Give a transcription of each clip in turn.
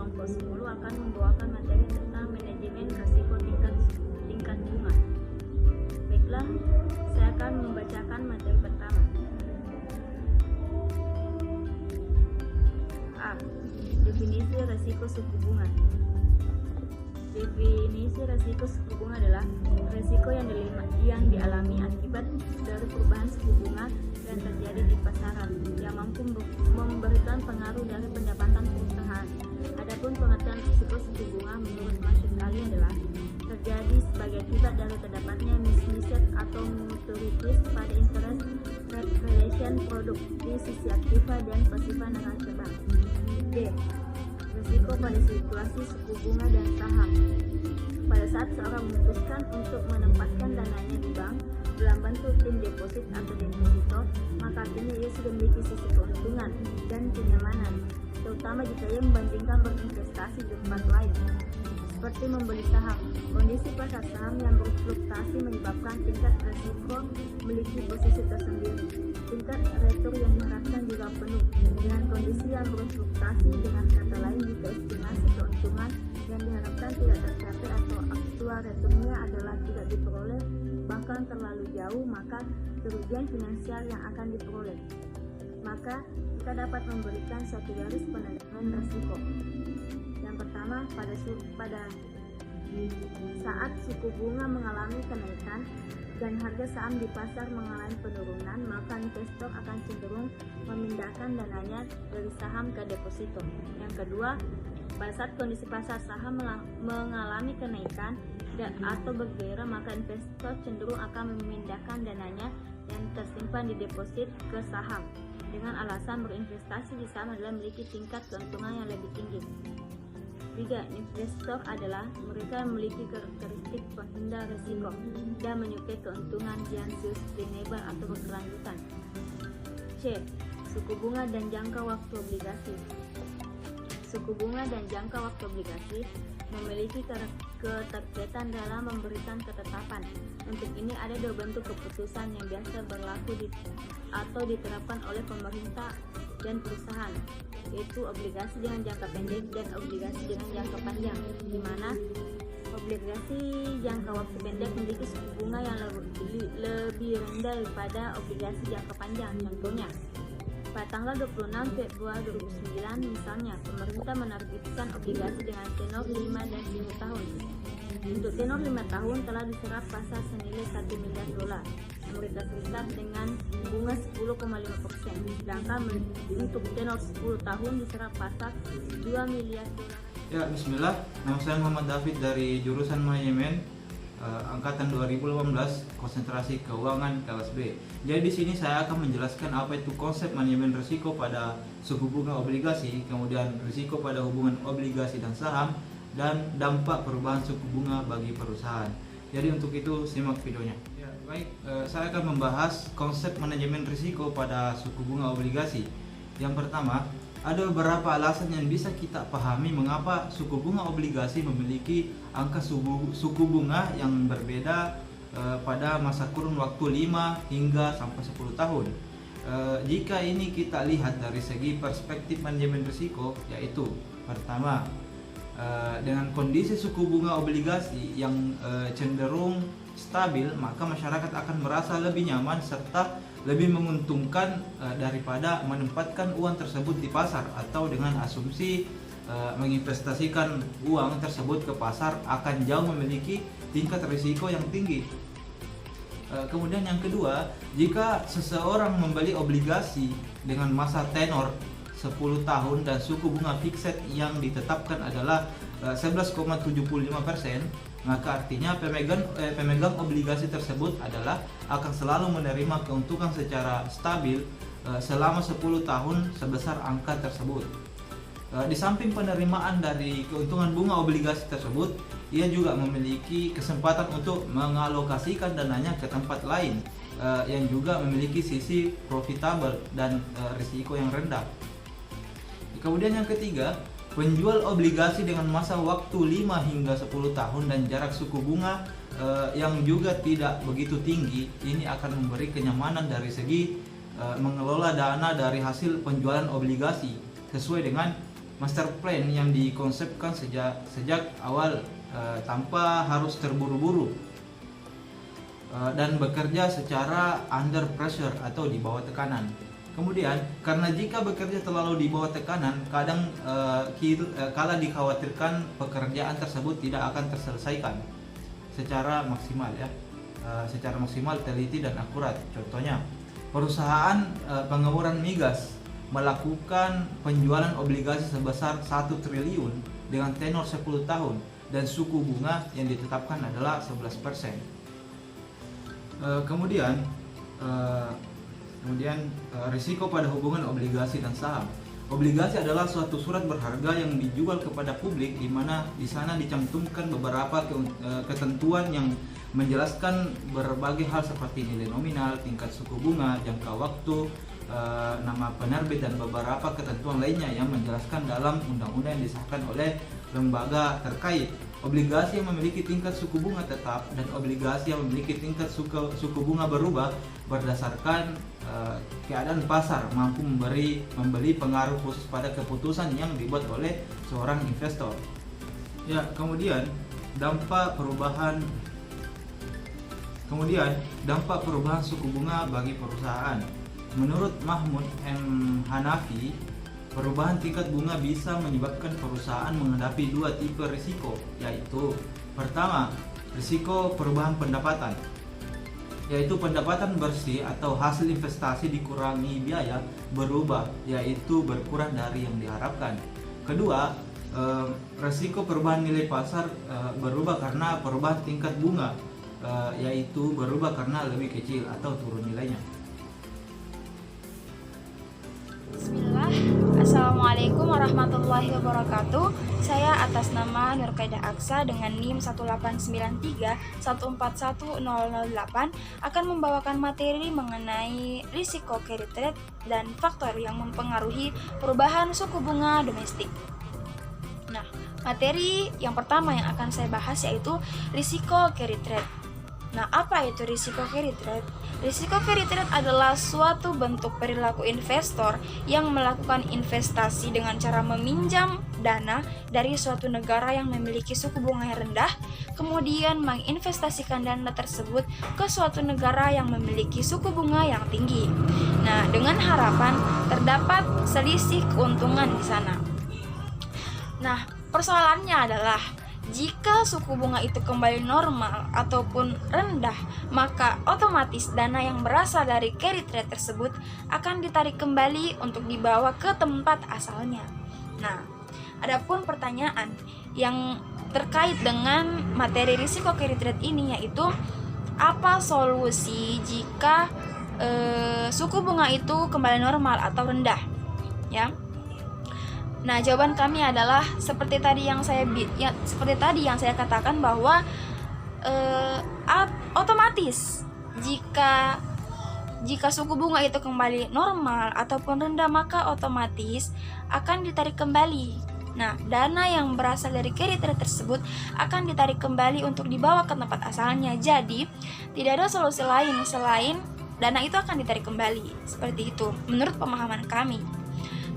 kelompok 10 akan membawakan materi tentang manajemen risiko tingkat bunga. Baiklah, saya akan membacakan materi pertama. A. Definisi risiko suku bunga. Definisi risiko suku bunga adalah risiko yang dialami akibat dari perubahan suku bunga yang terjadi di pasaran yang mampu memberikan pengaruh dari pendapatan perusahaan. Adapun pengertian risiko suku bunga menurut Masyid Ali adalah terjadi sebagai akibat dari terdapatnya mismatch atau mutualitas pada interest rate relation produk di sisi aktiva dan pasiva neraca bank. D. Risiko pada sirkulasi suku bunga dan saham. Pada saat seorang memutuskan untuk menempatkan dananya di bank dalam bentuk tim deposit atau deposito, maka artinya ia sudah memiliki sisi keuntungan dan kenyamanan, terutama jika ia membandingkan berinvestasi di tempat lain, seperti membeli saham. Kondisi pasar saham yang berfluktuasi menyebabkan tingkat risiko memiliki posisi tersendiri. Tingkat retur yang diharapkan juga penuh. Dengan kondisi yang berfluktuasi, dengan kata lain, jika estimasi keuntungan yang diharapkan tidak tercapai atau aktual returnya adalah tidak diperoleh, bahkan terlalu jauh, maka kerugian finansial yang akan diperoleh. Maka kita dapat memberikan suatu garis penentuan risiko. Yang pertama, pada saat suku bunga mengalami kenaikan dan harga saham di pasar mengalami penurunan, maka investor akan cenderung memindahkan dananya dari saham ke deposito. Yang kedua, pada saat kondisi pasar saham mengalami kenaikan atau bergairah, maka investor cenderung akan memindahkan dananya yang tersimpan di deposit ke saham dengan alasan berinvestasi di saham adalah memiliki tingkat keuntungan yang lebih tinggi. 3. Investor adalah mereka yang memiliki karakteristik penghindar risiko dan menyukai keuntungan yang sustainable atau berkelanjutan. C. Suku bunga dan jangka waktu obligasi. Suku bunga dan jangka waktu obligasi memiliki keterkaitan dalam memberikan ketetapan. Untuk ini ada dua bentuk keputusan yang biasa berlaku atau diterapkan oleh pemerintah dan perusahaan, yaitu obligasi dengan jangka pendek dan obligasi dengan jangka panjang, di mana obligasi jangka waktu pendek memiliki suku bunga yang lebih rendah daripada obligasi jangka panjang. Contohnya, pada tanggal 26 Februari 2009 misalnya, pemerintah menerbitkan obligasi dengan tenor 5 dan 10 tahun. Untuk tenor 5 tahun telah diserap pasar senilai $1 miliar Amerika Serikat dengan bunga 10,5%. Sedangkan untuk tenor 10 tahun diserap pasar $2 miliar. Ya, bismillah. Nama saya Muhammad David dari jurusan manajemen angkatan 2018, konsentrasi keuangan kelas B. Jadi di sini saya akan menjelaskan apa itu konsep manajemen risiko pada suku bunga obligasi, kemudian risiko pada hubungan obligasi dan saham, dan dampak perubahan suku bunga bagi perusahaan. Jadi untuk itu simak videonya. Ya, baik, saya akan membahas konsep manajemen risiko pada suku bunga obligasi. Yang pertama, ada beberapa alasan yang bisa kita pahami mengapa suku bunga obligasi memiliki angka suku bunga yang berbeda pada masa kurun waktu 5 hingga sampai 10 tahun. Jika ini kita lihat dari segi perspektif manajemen risiko, yaitu pertama, dengan kondisi suku bunga obligasi yang cenderung stabil, maka masyarakat akan merasa lebih nyaman serta lebih menguntungkan daripada menempatkan uang tersebut di pasar, atau dengan asumsi menginvestasikan uang tersebut ke pasar akan jauh memiliki tingkat risiko yang tinggi. Kemudian yang kedua, jika seseorang membeli obligasi dengan masa tenor 10 tahun dan suku bunga fixed yang ditetapkan adalah 11,75%, maka artinya pemegang obligasi tersebut adalah akan selalu menerima keuntungan secara stabil selama 10 tahun sebesar angka tersebut. Di samping penerimaan dari keuntungan bunga obligasi tersebut, ia juga memiliki kesempatan untuk mengalokasikan dananya ke tempat lain yang juga memiliki sisi profitable dan risiko yang rendah. Kemudian yang ketiga, penjual obligasi dengan masa waktu 5 hingga 10 tahun dan jarak suku bunga yang juga tidak begitu tinggi, ini akan memberi kenyamanan dari segi mengelola dana dari hasil penjualan obligasi sesuai dengan master plan yang dikonsepkan sejak awal tanpa harus terburu-buru dan bekerja secara under pressure atau di bawah tekanan. Kemudian, karena jika bekerja terlalu di bawah tekanan, kadang kala dikhawatirkan pekerjaan tersebut tidak akan terselesaikan secara maksimal secara maksimal, teliti dan akurat. Contohnya, perusahaan pengemuran migas melakukan penjualan obligasi sebesar 1 triliun dengan tenor 10 tahun dan suku bunga yang ditetapkan adalah 11%. Kemudian risiko pada hubungan obligasi dan saham. Obligasi adalah suatu surat berharga yang dijual kepada publik, di mana di sana dicantumkan beberapa ketentuan yang menjelaskan berbagai hal seperti nilai nominal, tingkat suku bunga, jangka waktu, nama penerbit dan beberapa ketentuan lainnya yang menjelaskan dalam undang-undang yang disahkan oleh lembaga terkait. Obligasi yang memiliki tingkat suku bunga tetap dan obligasi yang memiliki tingkat suku bunga berubah berdasarkan keadaan pasar mampu memberi pengaruh khusus pada keputusan yang dibuat oleh seorang investor. Ya, kemudian dampak perubahan suku bunga bagi perusahaan. Menurut Mahmud M. Hanafi, perubahan tingkat bunga bisa menyebabkan perusahaan menghadapi 2 tipe risiko, yaitu pertama, risiko perubahan pendapatan, yaitu pendapatan bersih atau hasil investasi dikurangi biaya berubah, yaitu berkurang dari yang diharapkan. Kedua, risiko perubahan nilai pasar berubah karena perubahan tingkat bunga, yaitu berubah karena lebih kecil atau turun nilainya. Bismillah, Assalamualaikum warahmatullahi wabarakatuh. Saya atas nama Nurqaidah Aksa dengan NIM 18931410008 akan membawakan materi mengenai risiko carry trade dan faktor yang mempengaruhi perubahan suku bunga domestik. Nah, materi yang pertama yang akan saya bahas yaitu risiko carry trade. Nah, apa itu risiko carry trade? Risiko carry trade adalah suatu bentuk perilaku investor yang melakukan investasi dengan cara meminjam dana dari suatu negara yang memiliki suku bunga yang rendah, kemudian menginvestasikan dana tersebut ke suatu negara yang memiliki suku bunga yang tinggi. Nah, dengan harapan terdapat selisih keuntungan di sana. Nah, persoalannya adalah jika suku bunga itu kembali normal ataupun rendah, maka otomatis dana yang berasal dari carry trade tersebut akan ditarik kembali untuk dibawa ke tempat asalnya. Nah, adapun pertanyaan yang terkait dengan materi risiko carry trade ini yaitu apa solusi jika suku bunga itu kembali normal atau rendah, ya? Nah, jawaban kami adalah seperti tadi yang saya katakan bahwa otomatis jika suku bunga itu kembali normal ataupun rendah, maka otomatis akan ditarik kembali. Nah, dana yang berasal dari carry trade tersebut akan ditarik kembali untuk dibawa ke tempat asalnya. Jadi, tidak ada solusi lain selain dana itu akan ditarik kembali. Seperti itu menurut pemahaman kami.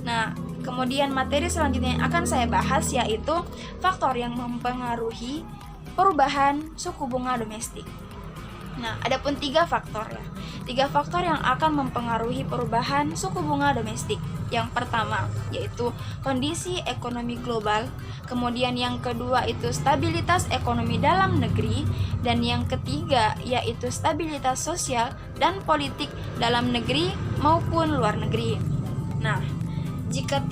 Nah, kemudian materi selanjutnya yang akan saya bahas yaitu faktor yang mempengaruhi perubahan suku bunga domestik. Nah, adapun 3 faktor ya. 3 faktor yang akan mempengaruhi perubahan suku bunga domestik. Yang pertama yaitu kondisi ekonomi global, kemudian yang kedua itu stabilitas ekonomi dalam negeri, dan yang ketiga yaitu stabilitas sosial dan politik dalam negeri maupun luar negeri. Nah, jika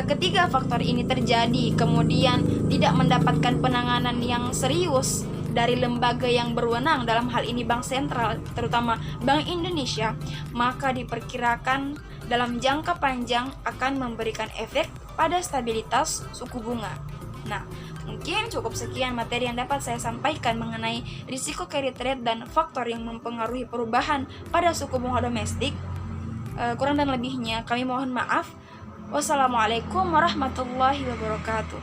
ketiga faktor ini terjadi kemudian tidak mendapatkan penanganan yang serius dari lembaga yang berwenang, dalam hal ini Bank Sentral, terutama Bank Indonesia, maka diperkirakan dalam jangka panjang akan memberikan efek pada stabilitas suku bunga. Nah, mungkin cukup sekian materi yang dapat saya sampaikan mengenai risiko carry trade dan faktor yang mempengaruhi perubahan pada suku bunga domestik. Kurang dan lebihnya kami mohon maaf. Wassalamualaikum warahmatullahi wabarakatuh.